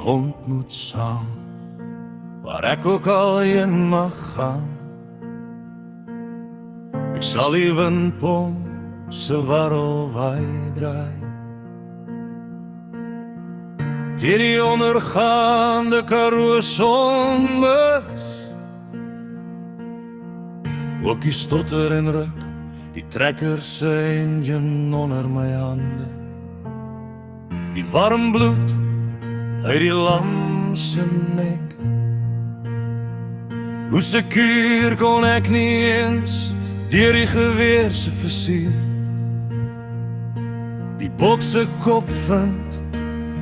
hond moet saam, waar ek ook al heen mag gaan. Ek sal die windpomp se warrelwaai draai, deur die ondergaande Karoo sonbus. Ook die stotter en ruk, die trekker se engine onder my hande, die warm bloed uit die lam se nek. Hoe sekuur kon ek nie eens deur die geweer se versier die bokse kop vind,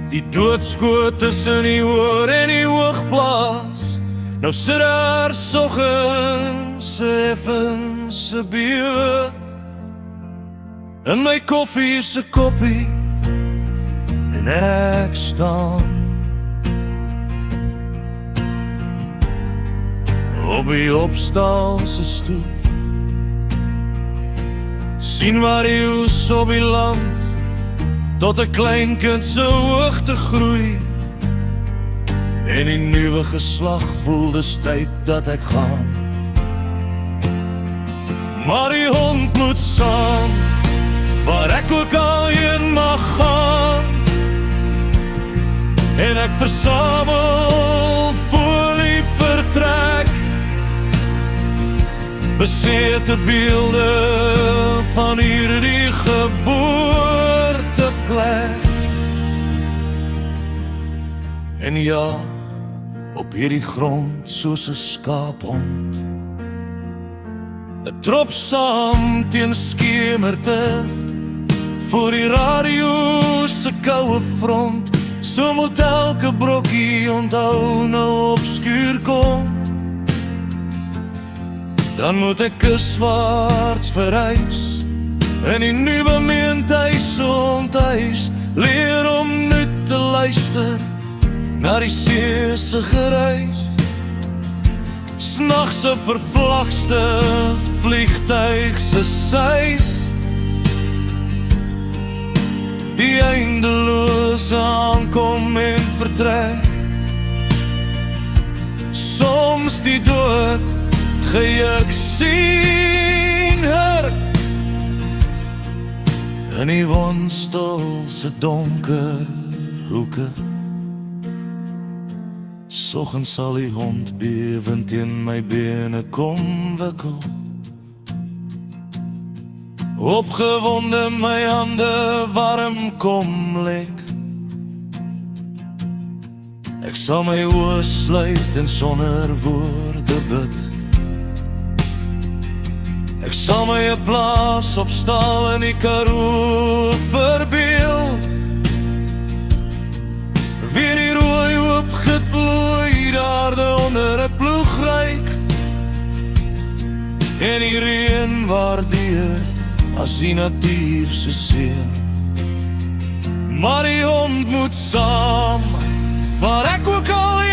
die doodskoot tussen die oor en die hoogplaas. Nou sit daar soggens effens 'n bier in my koffie se koppie en ek staan op die opstal se stoep, sien waar die oes op die land tot 'n klein kind se hoogte groei, en die nuwe geslag voel dis tyd dat ek gaan. Maar die hond moet saam, waar ek ook al heen mag gaan, en ek versamel voor die vertrek besete beelde van hierdie geboorteplek. En ja, op hierdie grond soos 'n skaaphond, 'n trop saam teen skemerte, voor die radio se koue front, so moet elke brokkie onthou nou op skuur kom. Dan moet ek kuswaarts verhuis, en die nuwe meentuis onthuis, leer om nu te luister na die see se geruis. Snags se vervlagste vliegtuig se suis, die eindelose aankom en vertrek. Soms die dood gejuk sien hurk in die woonstel se donker hoeke. Soggens sal die hond bewend teen my bene kom wikkel, opgewonde my hande warm kom lek. Ek sal my oë sluit en sonder woorde bid. Ek sal my 'n plaas opstal in die Karoo verbeel, weer die rooi oopgeploeide aarde onder 'n ploegryk, en die reën waardeer as die natuur se seën. Maar die hond moet saam, waar ek ook al